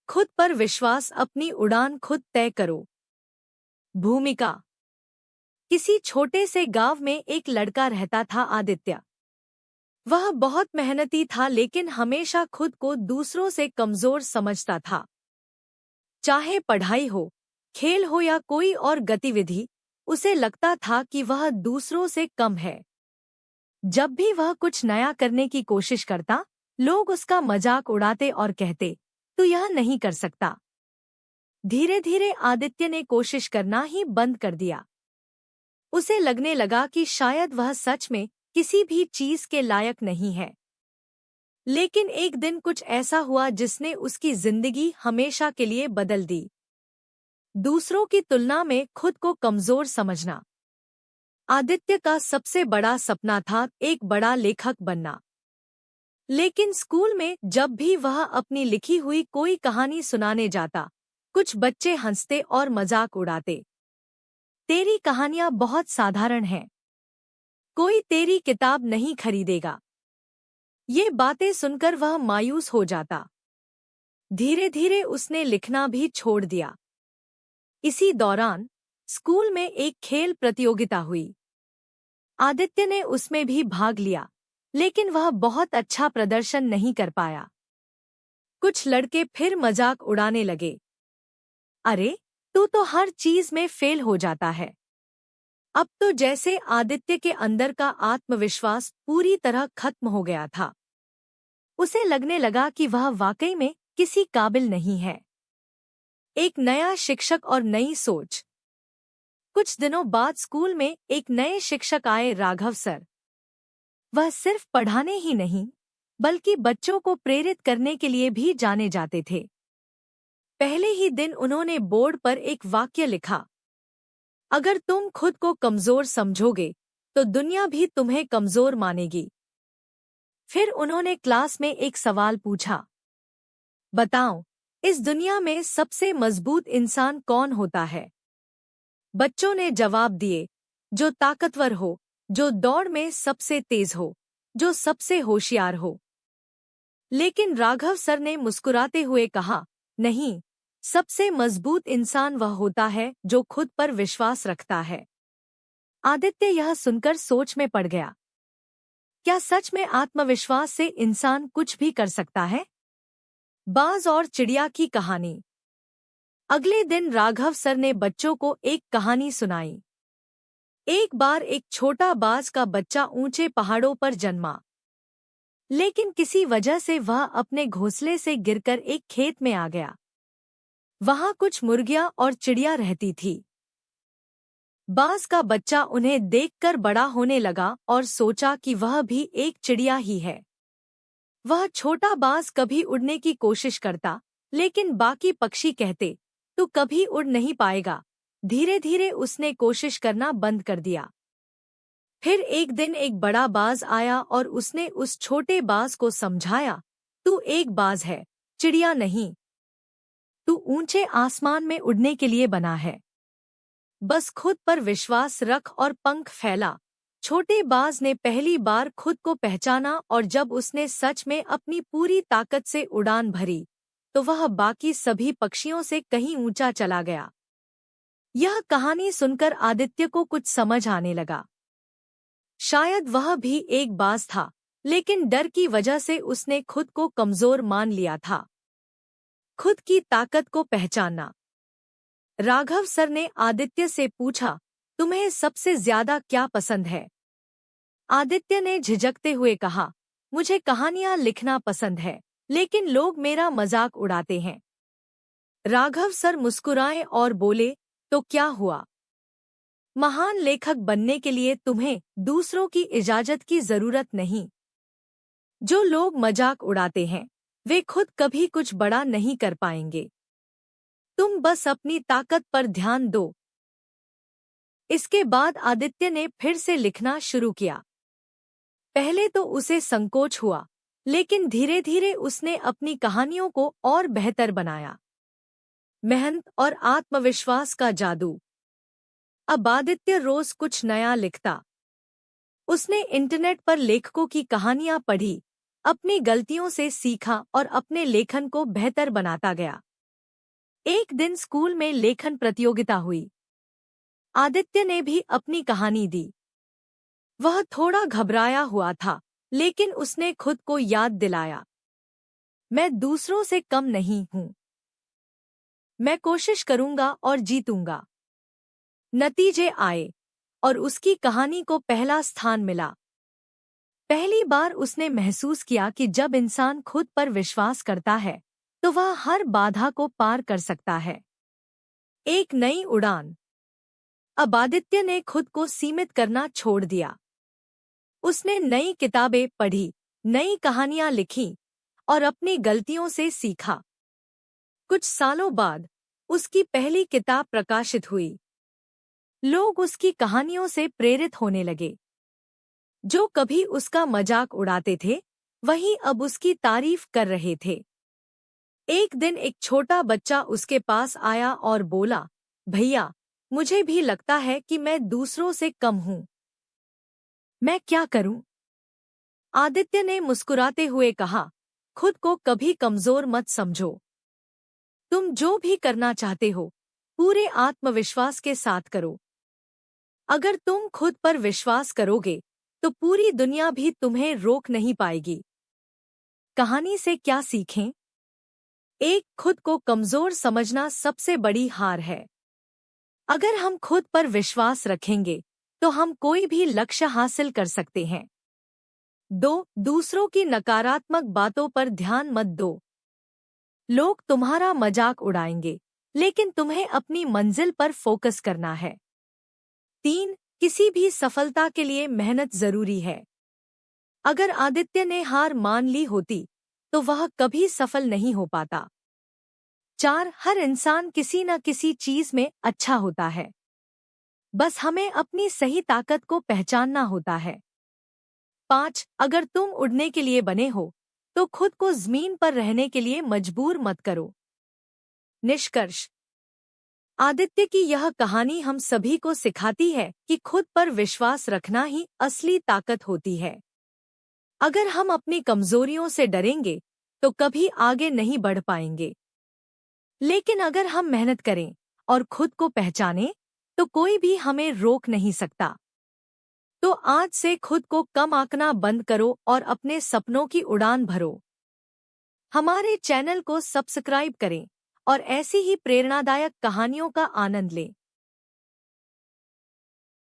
खुद पर विश्वास, अपनी उड़ान खुद तय करो। भूमिका। किसी छोटे से गांव में एक लड़का रहता था, आदित्य। वह बहुत मेहनती था लेकिन हमेशा खुद को दूसरों से कमजोर समझता था। चाहे पढ़ाई हो, खेल हो या कोई और गतिविधि, उसे लगता था कि वह दूसरों से कम है। जब भी वह कुछ नया करने की कोशिश करता, लोग उसका मजाक उड़ाते और कहते, तू यह नहीं कर सकता। धीरे धीरे आदित्य ने कोशिश करना ही बंद कर दिया। उसे लगने लगा कि शायद वह सच में किसी भी चीज के लायक नहीं है। लेकिन एक दिन कुछ ऐसा हुआ जिसने उसकी जिंदगी हमेशा के लिए बदल दी। दूसरों की तुलना में खुद को कमजोर समझना। आदित्य का सबसे बड़ा सपना था एक बड़ा लेखक बनना। लेकिन स्कूल में जब भी वह अपनी लिखी हुई कोई कहानी सुनाने जाता, कुछ बच्चे हंसते और मजाक उड़ाते। तेरी कहानियां बहुत साधारण हैं। कोई तेरी किताब नहीं खरीदेगा। ये बातें सुनकर वह मायूस हो जाता। धीरे धीरे उसने लिखना भी छोड़ दिया। इसी दौरान स्कूल में एक खेल प्रतियोगिता हुई। आदित्य ने उसमें भी भाग लिया, लेकिन वह बहुत अच्छा प्रदर्शन नहीं कर पाया। कुछ लड़के फिर मजाक उड़ाने लगे। अरे, तू तो हर चीज में फेल हो जाता है। अब तो जैसे आदित्य के अंदर का आत्मविश्वास पूरी तरह खत्म हो गया था। उसे लगने लगा कि वह वाकई में किसी काबिल नहीं है। एक नया शिक्षक और नई सोच। कुछ दिनों बाद स्कूल में एक नए शिक्षक आए, राघव सर। वह सिर्फ पढ़ाने ही नहीं, बल्कि बच्चों को प्रेरित करने के लिए भी जाने जाते थे। पहले ही दिन उन्होंने बोर्ड पर एक वाक्य लिखा, अगर तुम खुद को कमजोर समझोगे तो दुनिया भी तुम्हें कमजोर मानेगी। फिर उन्होंने क्लास में एक सवाल पूछा, बताओ, इस दुनिया में सबसे मजबूत इंसान कौन होता है? बच्चों ने जवाब दिए, जो ताकतवर हो, जो दौड़ में सबसे तेज हो, जो सबसे होशियार हो। लेकिन राघव सर ने मुस्कुराते हुए कहा, नहीं, सबसे मजबूत इंसान वह होता है जो खुद पर विश्वास रखता है। आदित्य यह सुनकर सोच में पड़ गया। क्या सच में आत्मविश्वास से इंसान कुछ भी कर सकता है? बाज और चिड़िया की कहानी। अगले दिन राघव सर ने बच्चों को एक कहानी सुनाई। एक बार एक छोटा बाज का बच्चा ऊंचे पहाड़ों पर जन्मा, लेकिन किसी वजह से वह अपने घोंसले से गिरकर एक खेत में आ गया। वहां कुछ मुर्गियां और चिड़िया रहती थी। बाज का बच्चा उन्हें देखकर बड़ा होने लगा और सोचा कि वह भी एक चिड़िया ही है। वह छोटा बाज कभी उड़ने की कोशिश करता, लेकिन बाकी पक्षी कहते, तू कभी उड़ नहीं पाएगा। धीरे धीरे उसने कोशिश करना बंद कर दिया। फिर एक दिन एक बड़ा बाज आया और उसने उस छोटे बाज को समझाया, तू एक बाज है, चिड़िया नहीं। तू ऊंचे आसमान में उड़ने के लिए बना है। बस खुद पर विश्वास रख और पंख फैला। छोटे बाज ने पहली बार खुद को पहचाना और जब उसने सच में अपनी पूरी ताकत से उड़ान भरी, तो वह बाकी सभी पक्षियों से कहीं ऊंचा चला गया। यह कहानी सुनकर आदित्य को कुछ समझ आने लगा। शायद वह भी एक बाज था, लेकिन डर की वजह से उसने खुद को कमजोर मान लिया था। खुद की ताकत को पहचानना। राघव सर ने आदित्य से पूछा, तुम्हें सबसे ज्यादा क्या पसंद है? आदित्य ने झिझकते हुए कहा, मुझे कहानियां लिखना पसंद है, लेकिन लोग मेरा मजाक उड़ाते हैं। राघव सर मुस्कुराए और बोले, तो क्या हुआ? महान लेखक बनने के लिए तुम्हें दूसरों की इजाजत की जरूरत नहीं। जो लोग मजाक उड़ाते हैं, वे खुद कभी कुछ बड़ा नहीं कर पाएंगे। तुम बस अपनी ताकत पर ध्यान दो। इसके बाद आदित्य ने फिर से लिखना शुरू किया। पहले तो उसे संकोच हुआ, लेकिन धीरे धीरे उसने अपनी कहानियों को और बेहतर बनाया। मेहनत और आत्मविश्वास का जादू। अब आदित्य रोज कुछ नया लिखता। उसने इंटरनेट पर लेखकों की कहानियां पढ़ी, अपनी गलतियों से सीखा और अपने लेखन को बेहतर बनाता गया। एक दिन स्कूल में लेखन प्रतियोगिता हुई। आदित्य ने भी अपनी कहानी दी। वह थोड़ा घबराया हुआ था, लेकिन उसने खुद को याद दिलाया, मैं दूसरों से कम नहीं हूँ। मैं कोशिश करूंगा और जीतूंगा। नतीजे आए और उसकी कहानी को पहला स्थान मिला। पहली बार उसने महसूस किया कि जब इंसान खुद पर विश्वास करता है तो वह हर बाधा को पार कर सकता है। एक नई उड़ान। अब आदित्य ने खुद को सीमित करना छोड़ दिया। उसने नई किताबें पढ़ी, नई कहानियां लिखीं और अपनी गलतियों से सीखा। कुछ सालों बाद उसकी पहली किताब प्रकाशित हुई। लोग उसकी कहानियों से प्रेरित होने लगे। जो कभी उसका मजाक उड़ाते थे, वही अब उसकी तारीफ कर रहे थे। एक दिन एक छोटा बच्चा उसके पास आया और बोला, भैया, मुझे भी लगता है कि मैं दूसरों से कम हूँ। मैं क्या करूं? आदित्य ने मुस्कुराते हुए कहा, खुद को कभी कमजोर मत समझो। तुम जो भी करना चाहते हो, पूरे आत्मविश्वास के साथ करो। अगर तुम खुद पर विश्वास करोगे, तो पूरी दुनिया भी तुम्हें रोक नहीं पाएगी। कहानी से क्या सीखें? एक, खुद को कमजोर समझना सबसे बड़ी हार है। अगर हम खुद पर विश्वास रखेंगे, तो हम कोई भी लक्ष्य हासिल कर सकते हैं। 2, दूसरों की नकारात्मक बातों पर ध्यान मत दो। लोग तुम्हारा मजाक उड़ाएंगे, लेकिन तुम्हें अपनी मंजिल पर फोकस करना है। 3, किसी भी सफलता के लिए मेहनत जरूरी है। अगर आदित्य ने हार मान ली होती, तो वह कभी सफल नहीं हो पाता। 4, हर इंसान किसी न किसी चीज में अच्छा होता है। बस हमें अपनी सही ताकत को पहचानना होता है। 5, अगर तुम उड़ने के लिए बने हो, तो खुद को जमीन पर रहने के लिए मजबूर मत करो। निष्कर्ष। आदित्य की यह कहानी हम सभी को सिखाती है कि खुद पर विश्वास रखना ही असली ताकत होती है। अगर हम अपनी कमजोरियों से डरेंगे, तो कभी आगे नहीं बढ़ पाएंगे। लेकिन अगर हम मेहनत करें और खुद को पहचानें, तो कोई भी हमें रोक नहीं सकता। तो आज से खुद को कम आंकना बंद करो और अपने सपनों की उड़ान भरो। हमारे चैनल को सब्सक्राइब करें और ऐसी ही प्रेरणादायक कहानियों का आनंद लें।